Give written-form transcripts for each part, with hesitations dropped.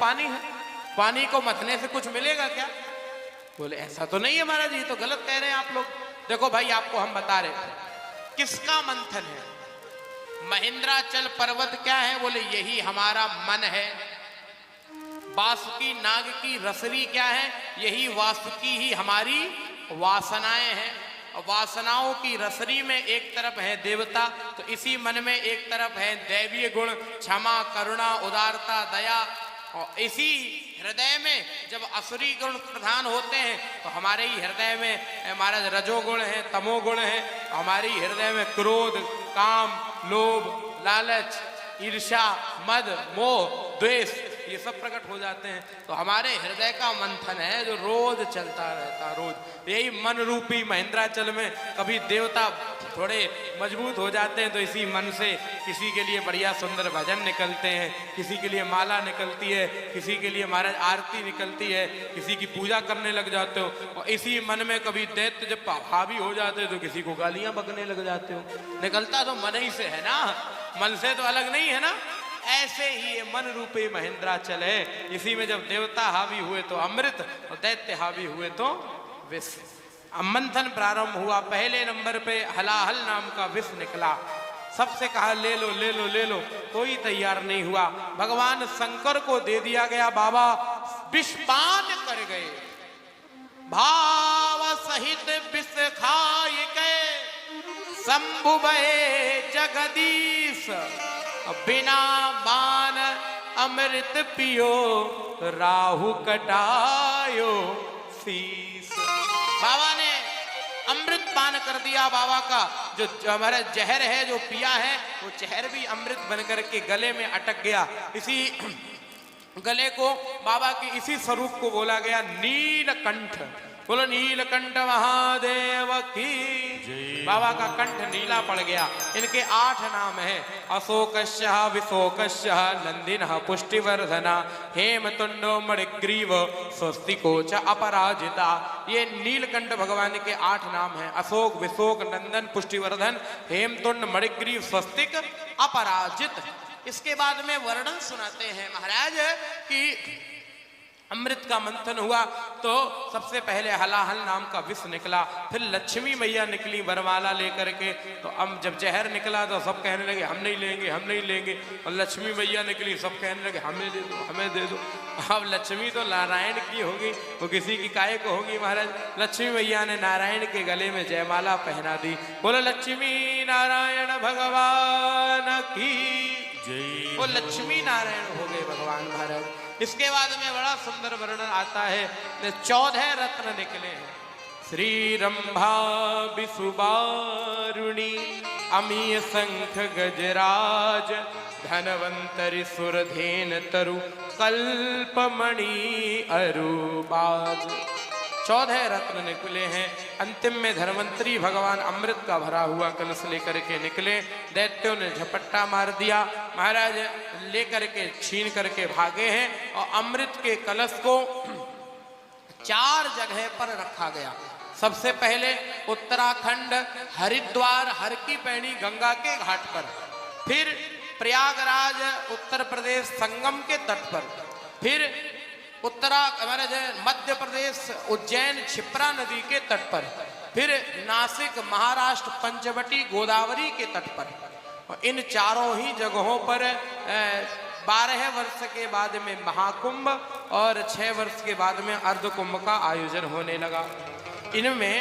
पानी है, पानी को मथने से कुछ मिलेगा क्या? बोले ऐसा तो नहीं है महाराज, ये तो गलत कह रहे हैं आप लोग। देखो भाई आपको हम बता रहे किसका मंथन है। महेंद्राचल पर्वत क्या है? बोले यही हमारा मन है। वासुकी नाग की रसरी क्या है? यही वासुकी ही हमारी वासनाएं हैं। वासनाओं की रसरी में एक तरफ है देवता, तो इसी मन में एक तरफ है दैवीय गुण, क्षमा, करुणा, उदारता, दया। और इसी हृदय में जब असुरी गुण प्रधान होते हैं तो हमारे ही हृदय में हमारा रजोगुण है, तमोगुण है। हमारी हृदय में क्रोध, काम, लोभ, लालच, ईर्ष्या, मद, मोह, द्वेष ये सब प्रकट हो जाते हैं। तो हमारे हृदय का मंथन है जो रोज चलता रहता, रोज। यही मन रूपी महेंद्राचल में कभी देवता थोड़े मजबूत हो जाते हैं तो इसी मन से किसी के लिए बढ़िया सुंदर भजन निकलते हैं, किसी के लिए माला निकलती है, किसी के लिए महाराज आरती निकलती है, किसी की पूजा करने लग जाते हो। और इसी मन में कभी दैत्य जब हावी हो जाते हो तो किसी को गालियां बकने लग जाते हो। निकलता तो मन ही से है ना, मन से तो अलग नहीं है ना। ऐसे ही ये मन रूपी महेंद्राचल है। इसी में जब देवता हावी हुए तो अमृत और दैत्य हावी हुए तो विष। मंथन प्रारंभ हुआ। पहले नंबर पे हलाहल नाम का विष निकला। सबसे कहा ले लो ले लो ले लो, कोई तैयार नहीं हुआ। भगवान शंकर को दे दिया गया। बाबा विषपान कर गए, भाव सहित विष खाए गए। शंभु भये जगदीश, बिना मान अमृत पियो, राहु कटायो शीस। बाबा ने अमृत पान कर दिया। बाबा का जो हमारा जहर है जो पिया है वो जहर भी अमृत बनकर के गले में अटक गया। इसी गले को बाबा के इसी स्वरूप को बोला गया नीलकंठ। बोलो नीलकंठ महादेव की। बाबा का कंठ नीला पड़ गया। इनके 8 नाम हैं। अशोकस्य, विशोकस्य, नंदिनः पुष्टिवर्धना, हेमतुंडो मणिग्रीव, स्वस्तिको च अपराजिता। ये नीलकंठ भगवान के 8 नाम हैं। अशोक, विशोक, नंदन, पुष्टिवर्धन, हेमतुंड, मणिग्रीव, स्वस्तिक, अपराजित। इसके बाद में वर्णन सुनाते हैं महाराज कि अमृत का मंथन हुआ तो सबसे पहले हलाहल नाम का विष निकला। फिर लक्ष्मी मैया निकली वरमाला लेकर के। तो अब जब जहर निकला तो सब कहने लगे हम नहीं लेंगे, हम नहीं लेंगे। और लक्ष्मी मैया निकली, सब कहने लगे हमें दे दो, हमें दे दो। अब लक्ष्मी तो नारायण की होगी, वो किसी की काय को होगी महाराज। लक्ष्मी मैया ने नारायण के गले में जयमाला पहना दी। बोलो लक्ष्मी नारायण भगवान की जय। वो लक्ष्मी नारायण हो गए भगवान महाराज। इसके बाद में बड़ा सुंदर वर्णन आता है। 14 रत्न निकले हैं। श्री रंभा विसुबारुणी, अमीय शंख गजराज, धनवंतरि सुरधेन तरु, कल्पमणि अरुबाज। 14 रत्न निकले हैं। अंतिम में धनवंतरी भगवान अमृत का भरा हुआ कलश लेकर के निकले। दैत्यों ने झपट्टा मार दिया। महाराज लेकर के छीन करके भागे हैं। और अमृत के कलश को 4 जगह पर रखा गया। सबसे पहले उत्तराखंड हरिद्वार हर की पैड़ी गंगा के घाट पर, फिर प्रयागराज उत्तर प्रदेश संगम के तट पर, फिर हमारे मध्य प्रदेश उज्जैन क्षिप्रा नदी के तट पर, फिर नासिक महाराष्ट्र पंचवटी गोदावरी के तट पर। और इन चारों ही जगहों पर 12 वर्ष के बाद में महाकुंभ और 6 वर्ष के बाद में अर्धकुंभ का आयोजन होने लगा। इनमें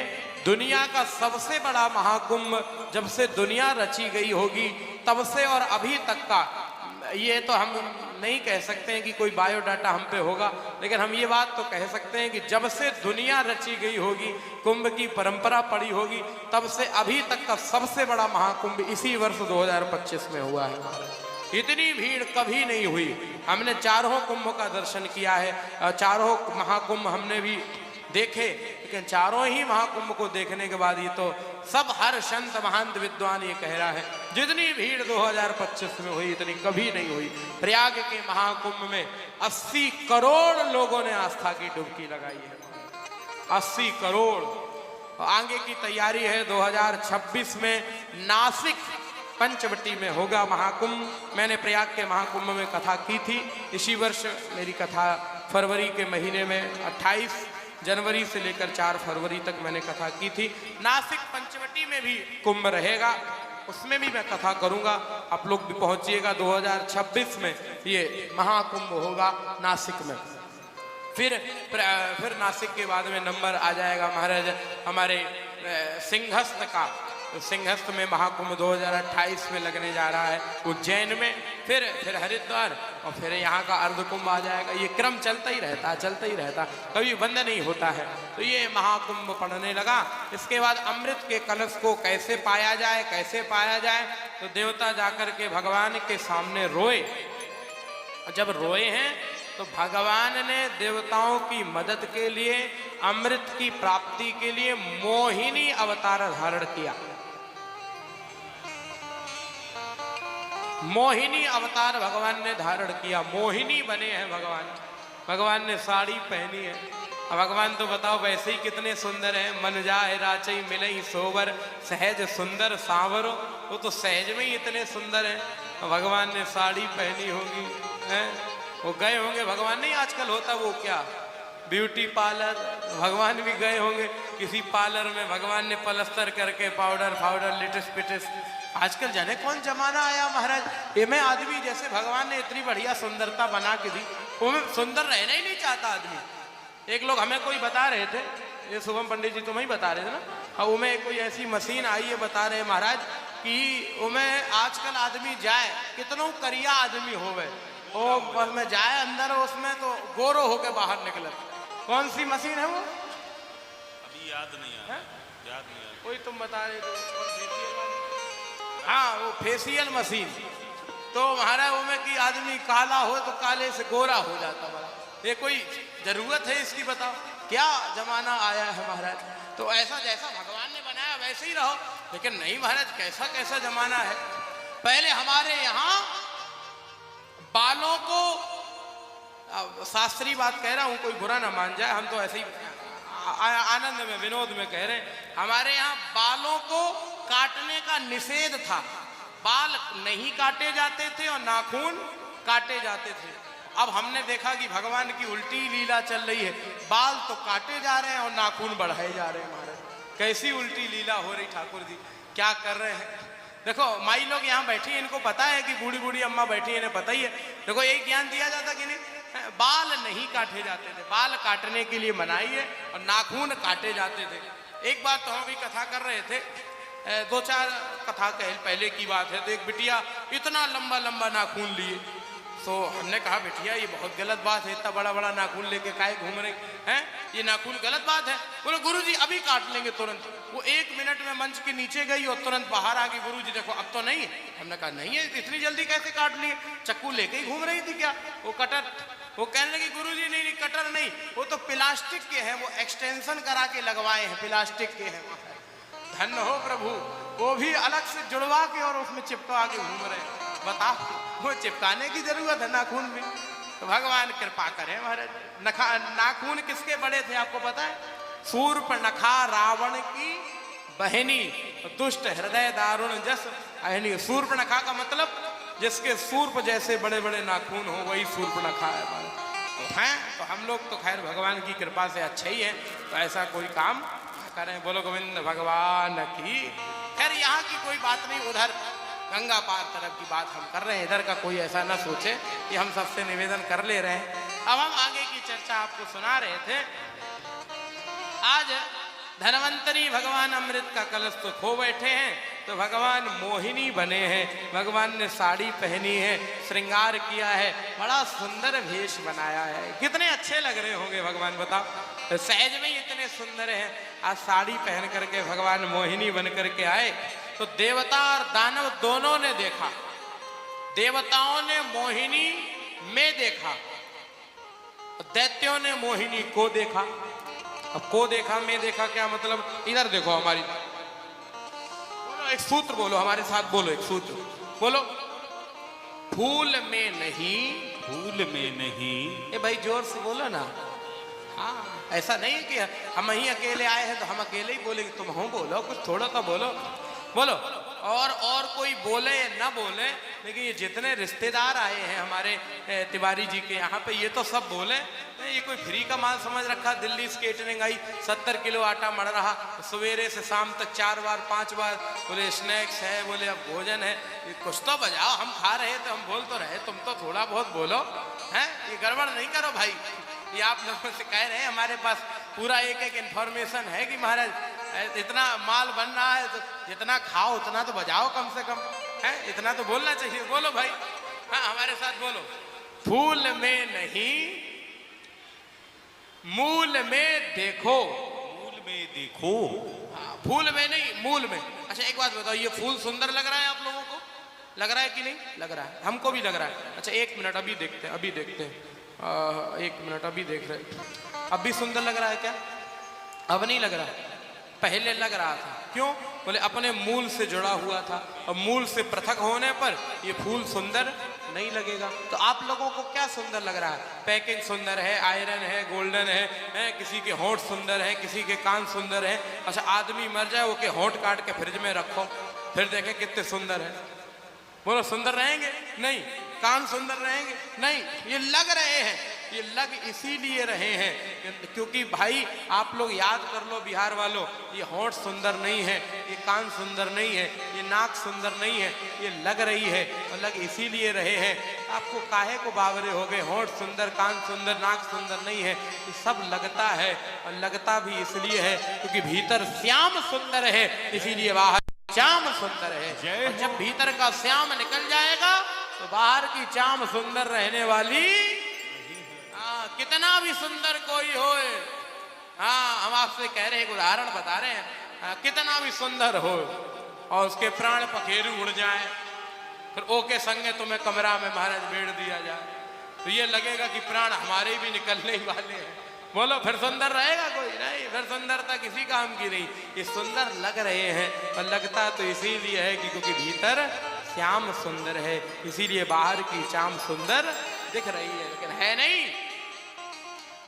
दुनिया का सबसे बड़ा महाकुंभ जब से दुनिया रची गई होगी तब से और अभी तक का, ये तो हम नहीं कह सकते हैं कि कोई बायोडाटा हम पे होगा, लेकिन हम ये बात तो कह सकते हैं कि जब से दुनिया रची गई होगी, कुंभ की परंपरा पड़ी होगी, तब से अभी तक का सबसे बड़ा महाकुंभ इसी वर्ष 2025 में हुआ है। इतनी भीड़ कभी नहीं हुई। हमने चारों कुंभ का दर्शन किया है, चारों महाकुंभ हमने भी देखे, लेकिन चारों ही महाकुंभ को देखने के बाद ये तो सब हर संत महंत विद्वान ये कह रहा है जितनी भीड़ 2025 में हुई इतनी कभी नहीं हुई। प्रयाग के महाकुंभ में 80 करोड़ लोगों ने आस्था की डुबकी लगाई है। 80 करोड़। आगे की तैयारी है 2026 में नासिक पंचवटी में होगा महाकुंभ। मैंने प्रयाग के महाकुंभ में कथा की थी। इसी वर्ष मेरी कथा फरवरी के महीने में 28 जनवरी से लेकर 4 फरवरी तक मैंने कथा की थी। नासिक पंचवटी में भी कुंभ रहेगा, उसमें भी मैं कथा करूंगा। आप लोग भी पहुंचिएगा। 2026 में ये महाकुंभ होगा नासिक में। फिर नासिक के बाद में नंबर आ जाएगा महाराज हमारे सिंहस्थ का। सिंहस्थ में महाकुंभ 2028 में लगने जा रहा है उज्जैन में। फिर हरिद्वार और फिर यहाँ का अर्धकुंभ आ जाएगा। ये क्रम चलता ही रहता, कभी बंद नहीं होता है। तो ये महाकुंभ पड़ने लगा। इसके बाद अमृत के कलश को कैसे पाया जाए, तो देवता जाकर के भगवान के सामने रोए। और जब रोए हैं तो भगवान ने देवताओं की मदद के लिए, अमृत की प्राप्ति के लिए मोहिनी अवतार धारण किया। मोहिनी अवतार भगवान ने धारण किया, मोहिनी बने हैं भगवान ने साड़ी पहनी है। अब भगवान तो बताओ वैसे ही कितने सुंदर हैं। मन जाए राचई मिलई सोवर, सहज सुंदर सांवरो। वो तो सहज में ही इतने सुंदर हैं। भगवान ने साड़ी पहनी होगी, हैं? वो गए होंगे, भगवान नहीं आजकल होता वो क्या ब्यूटी पार्लर, भगवान भी गए होंगे किसी पार्लर में। भगवान ने पलस्तर करके पाउडर लिटिस पिटिस। आजकल जाने कौन जमाना आया महाराज। ये में आदमी जैसे भगवान ने इतनी बढ़िया सुंदरता बना के दी, वो में सुंदर रहना ही नहीं चाहता आदमी। एक लोग हमें कोई बता रहे थे, ये शुभम पंडित जी तुम्हें ही बता रहे थे ना, हाँ, वो में कोई ऐसी मशीन आई है, बता रहे महाराज कि वो में आजकल आदमी जाए कितनों करिया आदमी होवे, वो बस में जाए अंदर उसमें तो गोरो होके बाहर निकले। कौन सी मशीन है वो? अभी याद नहीं आ रहा। कोई तुम बता रहे थे, हाँ वो फेशियल मशीन। तो महाराज वो में कि आदमी काला हो तो काले से गोरा हो जाता महाराज। ये कोई जरूरत है इसकी? बताओ क्या जमाना आया है महाराज। तो ऐसा जैसा भगवान ने बनाया वैसे ही रहो। लेकिन नहीं महाराज, कैसा जमाना है। पहले हमारे यहाँ बालों को, शास्त्रीय बात कह रहा हूं, कोई बुरा ना मान जाए, हम तो ऐसे ही आनंद में विनोद में कह रहे हैं। हमारे यहाँ बालों को काटने का निषेध था। बाल नहीं काटे जाते थे और नाखून काटे जाते थे। अब हमने देखा कि भगवान की उल्टी लीला चल रही है। बाल तो काटे जा रहे हैं और नाखून बढ़ाए जा रहे हैं महाराज। कैसी उल्टी लीला हो रही ठाकुर जी, क्या कर रहे हैं। देखो माई लोग यहाँ बैठी हैं, इनको पता है कि बूढ़ी बूढ़ी अम्मा बैठी है, इन्हें पता ही है। देखो एक ज्ञान दिया जाता कि नहीं, बाल नहीं काटे जाते थे, बाल काटने के लिए मनाही है और नाखून काटे जाते थे। एक बार तो हम भी कथा कर रहे थे, 2-4 कथा पहले की बात है। तो एक बिटिया इतना लंबा नाखून लिए, तो हमने कहा बिटिया ये बहुत गलत बात है, इतना बड़ा नाखून लेके काहे घूम रही हैं, ये नाखून गलत बात है। बोले गुरुजी अभी काट लेंगे तुरंत। वो 1 मिनट में मंच के नीचे गई और तुरंत बाहर आ गई, गुरुजी देखो अब तो नहीं है। हमने कहा नहीं है, इतनी जल्दी कैसे काट लिए, चक्कू लेके ही घूम रही थी क्या? वो कटर, वो कहने लगी गुरुजी नहीं कटर नहीं, वो तो प्लास्टिक के हैं, वो एक्सटेंशन करा के लगवाए हैं, प्लास्टिक के हैं। धन्य हो प्रभु, वो भी अलग से जुड़वा के और उसमें चिपका के घूम रहे हैं। बताओ, वो चिपकाने की जरूरत है नाखून में? तो भगवान कृपा करे महाराज। नाखून किसके बड़े थे आपको पता है? शूर्पणखा रावण की बहनी, दुष्ट हृदय दारुण जस अहनी। शूर्पणखा का मतलब जिसके सूर्प जैसे बड़े बड़े नाखून हो, वही शूर्पणखा है। तो हम लोग तो खैर भगवान की कृपा से अच्छे ही है, तो ऐसा कोई काम करें। बोलो गोविंद भगवान की। खैर यहाँ की कोई बात नहीं, उधर गंगा पार तरफ की बात हम कर रहे हैं। इधर का कोई ऐसा ना सोचे कि हम सबसे निवेदन कर ले रहे हैं। अब हम आगे की चर्चा आपको सुना रहे थे। आज धनवंतरी भगवान अमृत का कलश तो खो बैठे हैं, तो भगवान मोहिनी बने हैं। भगवान ने साड़ी पहनी है, श्रृंगार किया है, बड़ा सुंदर वेश बनाया है। कितने अच्छे लग रहे होंगे भगवान, बताओ। तो सहज में ही इतने सुंदर हैं। आज साड़ी पहन करके भगवान मोहिनी बन करके आए, तो देवता और दानव दोनों ने देखा। देवताओं ने मोहिनी में देखा, दैत्यों ने मोहिनी को देखा। अब को देखा में देखा क्या मतलब? इधर देखो हमारी, बोलो एक सूत्र, बोलो हमारे साथ, बोलो एक सूत्र, बोलो। फूल में नहीं, फूल में नहीं। ए भाई जोर से बोलो ना। हाँ, ऐसा नहीं कि हम ही अकेले आए हैं तो हम अकेले ही बोलेंगे, तुम हो बोलो, कुछ थोड़ा तो बोलो। बोलो और कोई बोले या ना बोले, लेकिन ये जितने रिश्तेदार आए हैं हमारे तिवारी जी के यहाँ पे, ये तो सब बोले ये कोई फ्री का माल समझ रखा। दिल्ली से केटरिंग आई, 70 किलो आटा मड़ रहा, सवेरे से शाम तक 4 बार 5 बार, बोले स्नैक्स है, बोले अब भोजन है, ये कुछ तो बजाओ। हम खा रहे तो हम बोल तो रहे, तुम तो थोड़ा बहुत बोलो हैं, ये गड़बड़ नहीं करो भाई। ये आप लोगों से कह रहे हैं, हमारे पास पूरा एक इन्फॉर्मेशन है कि महाराज इतना माल बन रहा है, तो जितना खाओ उतना तो बजाओ कम से कम, है इतना तो बोलना चाहिए। बोलो भाई, हाँ हमारे साथ बोलो। फूल में नहीं मूल में देखो। मूल में देखो। हाँ, फूल में नहीं मूल में। अच्छा एक बात बताओ, ये फूल सुंदर लग रहा है आप लोगों को? लग रहा है कि नहीं लग रहा है? हमको भी लग रहा है। अच्छा 1 मिनट, अभी देखते हैं, अभी देखते हैं। 1 मिनट, अभी देख रहे हैं। अब भी सुंदर लग रहा है क्या? अब नहीं लग रहा, पहले लग रहा था। क्यों? बोले अपने मूल से जुड़ा हुआ था, और मूल से पृथक होने पर ये फूल सुंदर नहीं लगेगा। तो आप लोगों को क्या सुंदर लग रहा है? पैकिंग सुंदर है, आयरन है, गोल्डन है, किसी के होंठ सुंदर है, किसी के कान सुंदर है। अच्छा आदमी मर जाए, वो के होंठ काट के फ्रिज में रखो, फिर देखें कितने सुंदर है। बोलो सुंदर रहेंगे? नहीं। कान सुंदर रहेंगे? नहीं। ये लग रहे हैं, ये लग इसीलिए रहे हैं क्योंकि भाई आप लोग याद कर लो बिहार वालों, ये होंठ सुंदर नहीं है, ये कान सुंदर नहीं है, ये नाक सुंदर नहीं है, ये लग रही है, और लग इसीलिए रहे हैं। आपको काहे को बावरे हो गए? होंठ सुंदर, कान सुंदर, नाक सुंदर नहीं है, ये सब लगता है, और लगता भी इसलिए है क्योंकि भीतर श्याम सुंदर है, इसीलिए बाहर चाम सुंदर है। और जब भीतर का श्याम निकल जाएगा तो बाहर की चाम सुंदर रहने वाली। कितना भी सुंदर कोई हो, हाँ हम आपसे कह रहे हैं, एक उदाहरण बता रहे हैं, कितना भी सुंदर हो और उसके प्राण पखेरु उड़ जाए, फिर ओके संगे तुम्हें कमरा में महाराज बेड़ दिया जाए, तो ये लगेगा कि प्राण हमारे भी निकलने ही वाले हैं। बोलो फिर सुंदर रहेगा कोई? नहीं, फिर सुंदरता किसी काम की नहीं। ये सुंदर लग रहे हैं, और लगता तो इसीलिए है कि क्योंकि भीतर श्याम सुंदर है, इसीलिए बाहर की चाम सुंदर दिख रही है, लेकिन है नहीं।